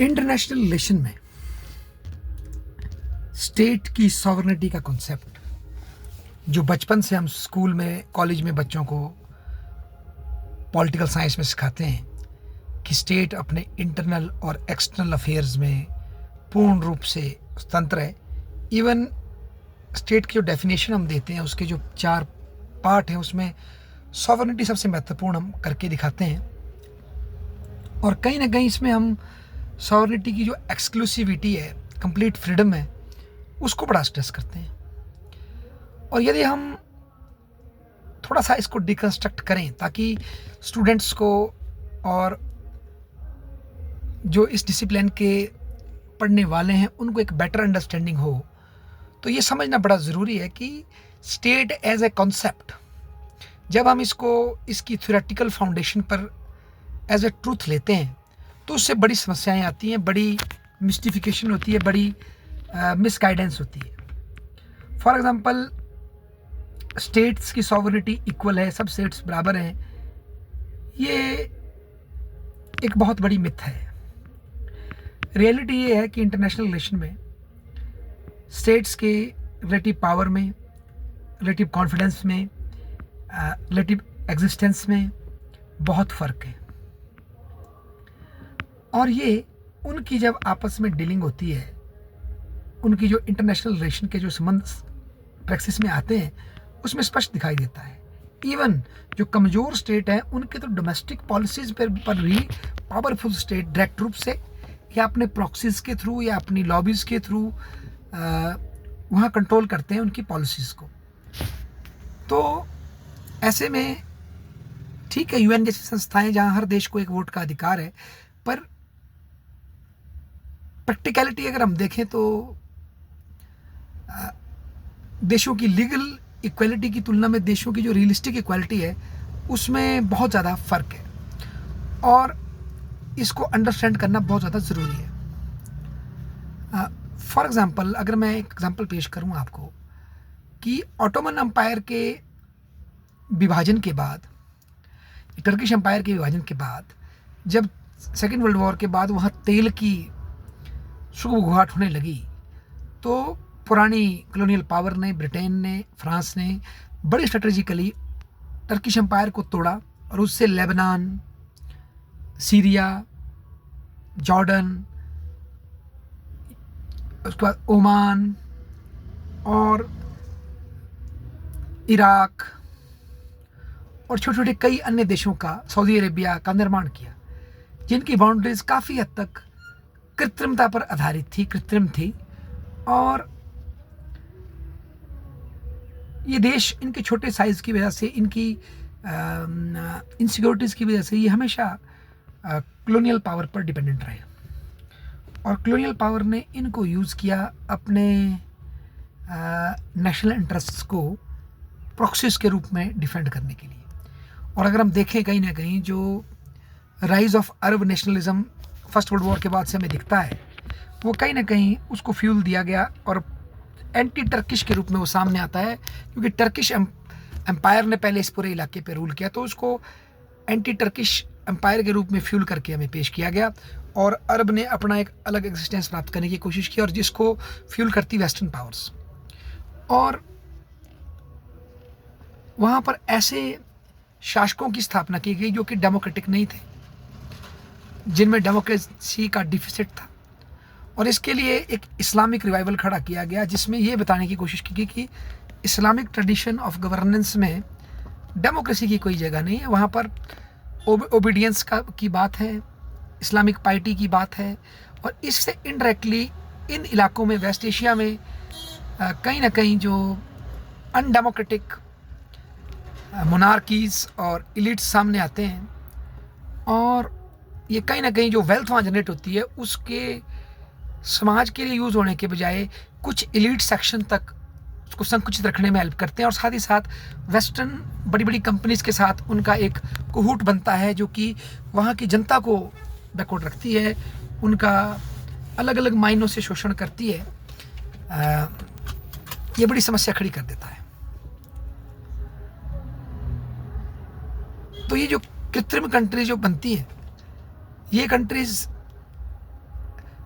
International relation में state की sovereignty का कॉन्सेप्ट जो बचपन से हम स्कूल में कॉलेज में बच्चों को पॉलिटिकल साइंस में सिखाते हैं कि स्टेट अपने इंटरनल और एक्सटर्नल अफेयर्स में पूर्ण रूप से स्वतंत्र है। इवन स्टेट की जो डेफिनेशन हम देते हैं उसके जो 4 पार्ट हैं उसमें सॉवरेनिटी सबसे महत्वपूर्ण हम करके दिखाते हैं। और कहीं ना कहीं इसमें हम सॉवरेनिटी की जो एक्सक्लूसिविटी है, कंप्लीट फ्रीडम है, उसको बड़ा स्ट्रेस करते हैं। और यदि हम थोड़ा सा इसको डिकंस्ट्रक्ट करें ताकि स्टूडेंट्स को और जो इस डिसिप्लिन के पढ़ने वाले हैं उनको एक बेटर अंडरस्टैंडिंग हो, तो ये समझना बड़ा ज़रूरी है कि स्टेट एज ए कॉन्सेप्ट जब हम इसको इसकी थ्योरेटिकल फाउंडेशन पर एज ए ट्रूथ लेते हैं तो उससे बड़ी समस्याएं आती हैं, बड़ी मिस्टिफिकेशन होती है, बड़ी मिसगाइडेंस होती है। फॉर एग्जांपल, स्टेट्स की सॉवरेनिटी इक्वल है, सब स्टेट्स बराबर हैं, ये एक बहुत बड़ी मिथ है। रियलिटी ये है कि इंटरनेशनल रिलेशन में स्टेट्स के रिलेटिव पावर में, रिलेटिव कॉन्फिडेंस में, रिलेटिव एग्जिस्टेंस में बहुत फ़र्क है। और ये उनकी जब आपस में डीलिंग होती है, उनकी जो इंटरनेशनल रिलेशन के जो संबंध प्रैक्टिस में आते हैं उसमें स्पष्ट दिखाई देता है। इवन जो कमज़ोर स्टेट हैं उनके तो डोमेस्टिक पॉलिसीज़ पर भी पावरफुल स्टेट डायरेक्ट रूप से या अपने प्रॉक्सीज के थ्रू या अपनी लॉबीज़ के थ्रू वहाँ कंट्रोल करते हैं उनकी पॉलिसीज़ को। तो ऐसे में ठीक है, यूएन जैसी संस्थाएं जहाँ हर देश को एक वोट का अधिकार है, पर प्रैक्टिकलिटी अगर हम देखें तो देशों की लीगल इक्वालिटी की तुलना में देशों की जो रियलिस्टिक इक्वालिटी है उसमें बहुत ज़्यादा फ़र्क है। और इसको अंडरस्टैंड करना बहुत ज़्यादा ज़रूरी है। फॉर एग्ज़ाम्पल, अगर मैं एक एग्ज़ाम्पल पेश करूँ आपको कि ऑटोमन एम्पायर के विभाजन के बाद, टर्किश एम्पायर के विभाजन के बाद, जब सेकेंड वर्ल्ड वॉर के बाद वहाँ तेल की सुगबुगाहट होने लगी तो पुरानी कॉलोनियल पावर ने, ब्रिटेन ने, फ्रांस ने बड़ी स्ट्रेटेजिकली टर्किश एम्पायर को तोड़ा और उससे लेबनान, सीरिया, जॉर्डन, उसके बाद ओमान और इराक और छोटे छोटे कई अन्य देशों का, सऊदी अरेबिया का निर्माण किया, जिनकी बाउंड्रीज काफ़ी हद तक कृत्रिमता पर आधारित थी, कृत्रिम थी। और ये देश इनके छोटे साइज़ की वजह से, इनकी इनसिक्योरिटीज़ की वजह से ये हमेशा कॉलोनियल पावर पर डिपेंडेंट रहे और कॉलोनियल पावर ने इनको यूज़ किया अपने नेशनल इंटरेस्ट्स को प्रॉक्सीज के रूप में डिफेंड करने के लिए। और अगर हम देखें कहीं ना कहीं जो rise of Arab nationalism first world war के बाद से हमें दिखता है, वो कहीं ना कहीं उसको फ्यूल दिया गया और एंटी टर्किश के रूप में वो सामने आता है, क्योंकि टर्किश एम्पायर ने पहले इस पूरे इलाके पे रूल किया, तो उसको एंटी टर्किश एम्पायर के रूप में फ्यूल करके हमें पेश किया गया और अरब ने अपना एक अलग एग्जिस्टेंस प्राप्त करने की कोशिश की और जिसको फ्यूल करती वेस्टर्न पावर्स। और वहाँ पर ऐसे शासकों की स्थापना की गई जो कि डेमोक्रेटिक नहीं थे, जिनमें डेमोक्रेसी का डिफिसिट था। और इसके लिए एक इस्लामिक रिवाइवल खड़ा किया गया जिसमें ये बताने की कोशिश की गई कि इस्लामिक ट्रेडिशन ऑफ गवर्नेंस में डेमोक्रेसी की कोई जगह नहीं है, वहाँ पर ओबीडियंस की बात है, इस्लामिक पाइटी की बात है। और इससे इनडायरेक्टली इन इलाकों में, वेस्ट एशिया में कहीं ना कहीं जो अनडेमोक्रेटिक मोनार्कीज़ और इलिट्स सामने आते हैं और ये कहीं ना कहीं जो वेल्थ वहाँ जनरेट होती है उसके समाज के लिए यूज़ होने के बजाय कुछ इलीट सेक्शन तक उसको संकुचित रखने में हेल्प करते हैं। और साथ ही साथ वेस्टर्न बड़ी बड़ी कंपनीज के साथ उनका एक कुहूट बनता है जो कि वहाँ की जनता को बैकवर्ड रखती है, उनका अलग अलग मायनों से शोषण करती है। ये बड़ी समस्या खड़ी कर देता है। तो ये जो कृत्रिम कंट्री जो बनती है, ये कंट्रीज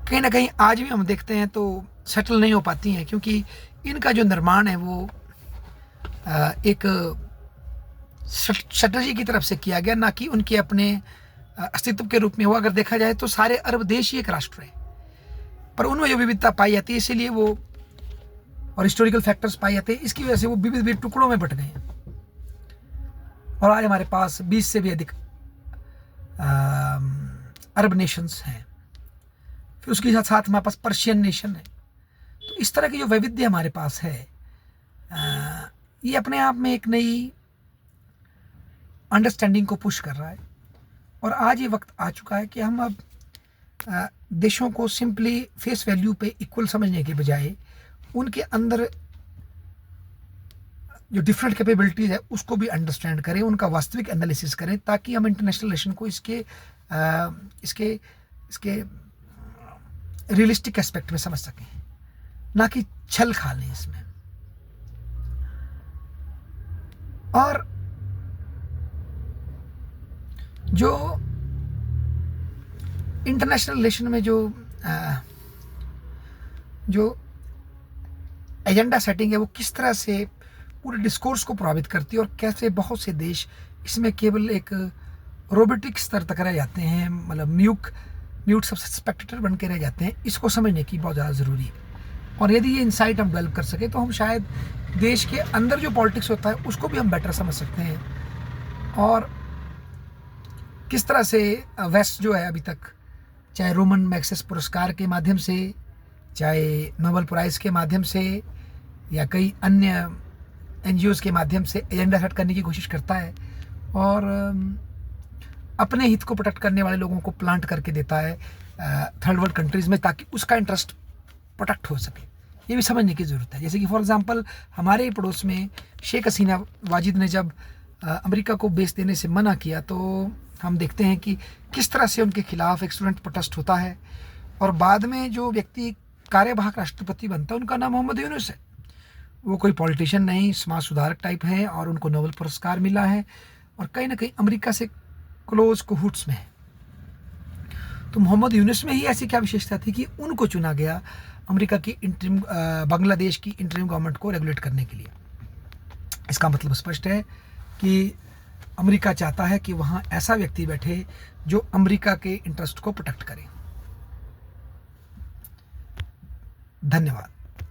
कहीं ना कहीं आज भी हम देखते हैं तो सेटल नहीं हो पाती हैं, क्योंकि इनका जो निर्माण है वो एक स्ट्रेटजी की तरफ से किया गया, ना कि उनके अपने अस्तित्व के रूप में। वो अगर देखा जाए तो सारे अरब देश ही एक राष्ट्र है, पर उनमें जो विविधता पाई जाती है इसीलिए वो, और हिस्टोरिकल फैक्टर्स पाए जाते हैं, इसकी वजह से वो विविध विविध टुकड़ों में बट गए हैं। और आज हमारे पास 20 से भी अधिक अरब नेशंस हैं। फिर उसके साथ साथ हमारे पास पर्शियन नेशन है। तो इस तरह की जो वैविध्य हमारे पास है, ये अपने आप में एक नई अंडरस्टैंडिंग को पुश कर रहा है। और आज ये वक्त आ चुका है कि हम अब देशों को सिंपली फेस वैल्यू पे इक्वल समझने के बजाय उनके अंदर जो डिफरेंट कैपेबिलिटीज़ है उसको भी अंडरस्टैंड करें, उनका वास्तविक एनालिसिस करें, ताकि हम इंटरनेशनल रिलेशन को इसके रियलिस्टिक एस्पेक्ट में समझ सकें, ना कि छल खा लें इसमें। और जो इंटरनेशनल रिलेशन में जो एजेंडा सेटिंग है वो किस तरह से पूरे डिस्कोर्स को प्रभावित करती है, और कैसे बहुत से देश इसमें केवल एक रोबोटिक स्तर तक रह जाते हैं, मतलब म्यूट सब स्पेक्टेटर बन के रह जाते हैं, इसको समझने की बहुत ज़्यादा ज़रूरी है। और यदि ये इंसाइट हम डेवलप कर सके तो हम शायद देश के अंदर जो पॉलिटिक्स होता है उसको भी हम बेटर समझ सकते हैं, और किस तरह से वेस्ट जो है अभी तक, चाहे रोमन मैग्सेस पुरस्कार के माध्यम से, चाहे नोबेल प्राइज़ के माध्यम से, या कई अन्य NGOs के माध्यम से एजेंडा सेट करने की कोशिश करता है, और अपने हित को प्रोटेक्ट करने वाले लोगों को प्लांट करके देता है थर्ड वर्ल्ड कंट्रीज़ में, ताकि उसका इंटरेस्ट प्रोटेक्ट हो सके। ये भी समझने की ज़रूरत है। जैसे कि फॉर एग्जांपल हमारे पड़ोस में शेख हसीना वाजिद ने जब अमेरिका को बेस देने से मना किया, तो हम देखते हैं कि किस तरह से उनके खिलाफ एक स्टूडेंट प्रोटेस्ट होता है, और बाद में जो व्यक्ति कार्यवाहक राष्ट्रपति बनता है उनका नाम मोहम्मद यूनुस है। वो कोई पॉलिटिशियन नहीं, समाज सुधारक टाइप हैं, और उनको नोबेल पुरस्कार मिला है, और कहीं ना कहीं अमेरिका से क्लोज कोहूट्स में है। तो मोहम्मद यूनुस में ही ऐसी क्या विशेषता थी कि उनको चुना गया अमेरिका की बांग्लादेश की इंटरिम गवर्नमेंट को रेगुलेट करने के लिए। इसका मतलब स्पष्ट है कि अमेरिका चाहता है कि वहाँ ऐसा व्यक्ति बैठे जो अमेरिका के इंटरेस्ट को प्रोटेक्ट करे। धन्यवाद।